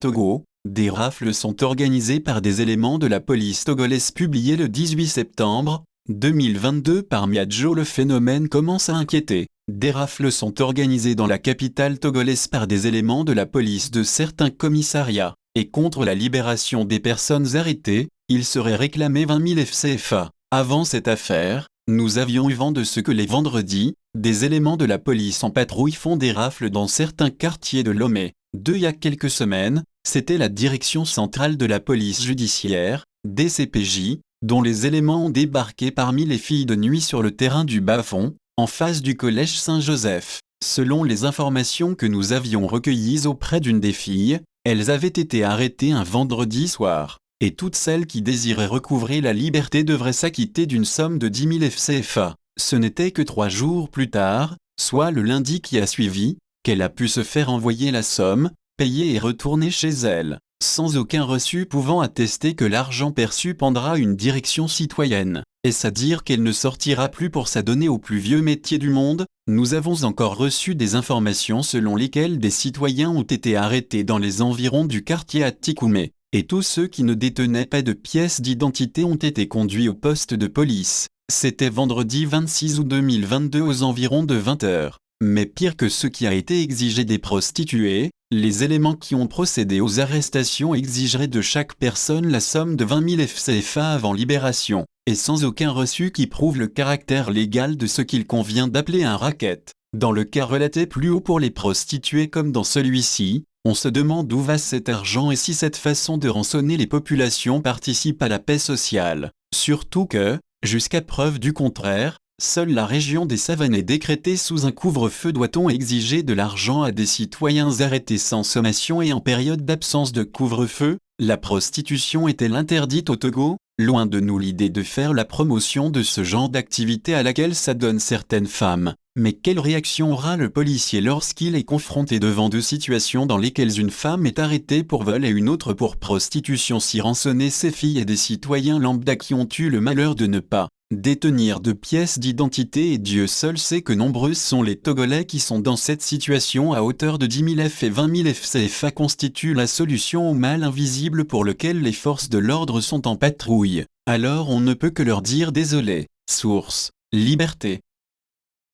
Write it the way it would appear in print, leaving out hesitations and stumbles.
Togo, des rafles sont organisées par des éléments de la police togolaise publié le 18 septembre 2022 par Miadjo. Le phénomène commence à inquiéter. Des rafles sont organisées dans la capitale togolaise par des éléments de la police de certains commissariats, et contre la libération des personnes arrêtées, il serait réclamé 20 000 FCFA. Avant cette affaire, nous avions eu vent de ce que les vendredis, des éléments de la police en patrouille font des rafles dans certains quartiers de Lomé. Il y a quelques semaines, c'était la direction centrale de la police judiciaire, DCPJ, dont les éléments ont débarqué parmi les filles de nuit sur le terrain du bas-fond, en face du collège Saint-Joseph. Selon les informations que nous avions recueillies auprès d'une des filles, elles avaient été arrêtées un vendredi soir, et toutes celles qui désiraient recouvrer la liberté devraient s'acquitter d'une somme de 10 000 FCFA. Ce n'était que 3 jours plus tard, soit le lundi qui a suivi, qu'elle a pu se faire envoyer la somme, payer et retourner chez elle, sans aucun reçu pouvant attester que l'argent perçu prendra une direction citoyenne. Est-ce à dire qu'elle ne sortira plus pour s'adonner au plus vieux métier du monde? Nous avons encore reçu des informations selon lesquelles des citoyens ont été arrêtés dans les environs du quartier Atikoumé, et tous ceux qui ne détenaient pas de pièces d'identité ont été conduits au poste de police. C'était vendredi 26 août 2022 aux environs de 20 h. Mais pire que ce qui a été exigé des prostituées, les éléments qui ont procédé aux arrestations exigeraient de chaque personne la somme de 20 000 FCFA avant libération, et sans aucun reçu qui prouve le caractère légal de ce qu'il convient d'appeler un racket. Dans le cas relaté plus haut pour les prostituées comme dans celui-ci, on se demande où va cet argent et si cette façon de rançonner les populations participe à la paix sociale. Surtout que, jusqu'à preuve du contraire, seule la région des Savanes est décrétée sous un couvre-feu. Doit-on exiger de l'argent à des citoyens arrêtés sans sommation et en période d'absence de couvre-feu? La prostitution est-elle interdite au Togo? Loin de nous l'idée de faire la promotion de ce genre d'activité à laquelle s'adonnent certaines femmes. Mais quelle réaction aura le policier lorsqu'il est confronté devant deux situations dans lesquelles une femme est arrêtée pour vol et une autre pour prostitution? Si rançonner ces filles et des citoyens lambda qui ont eu le malheur de ne pas détenir de pièces d'identité, et Dieu seul sait que nombreuses sont les Togolais qui sont dans cette situation, à hauteur de 10 000 F et 20 000 FCFA constitue la solution au mal invisible pour lequel les forces de l'ordre sont en patrouille. Alors on ne peut que leur dire désolé. Source: Liberté.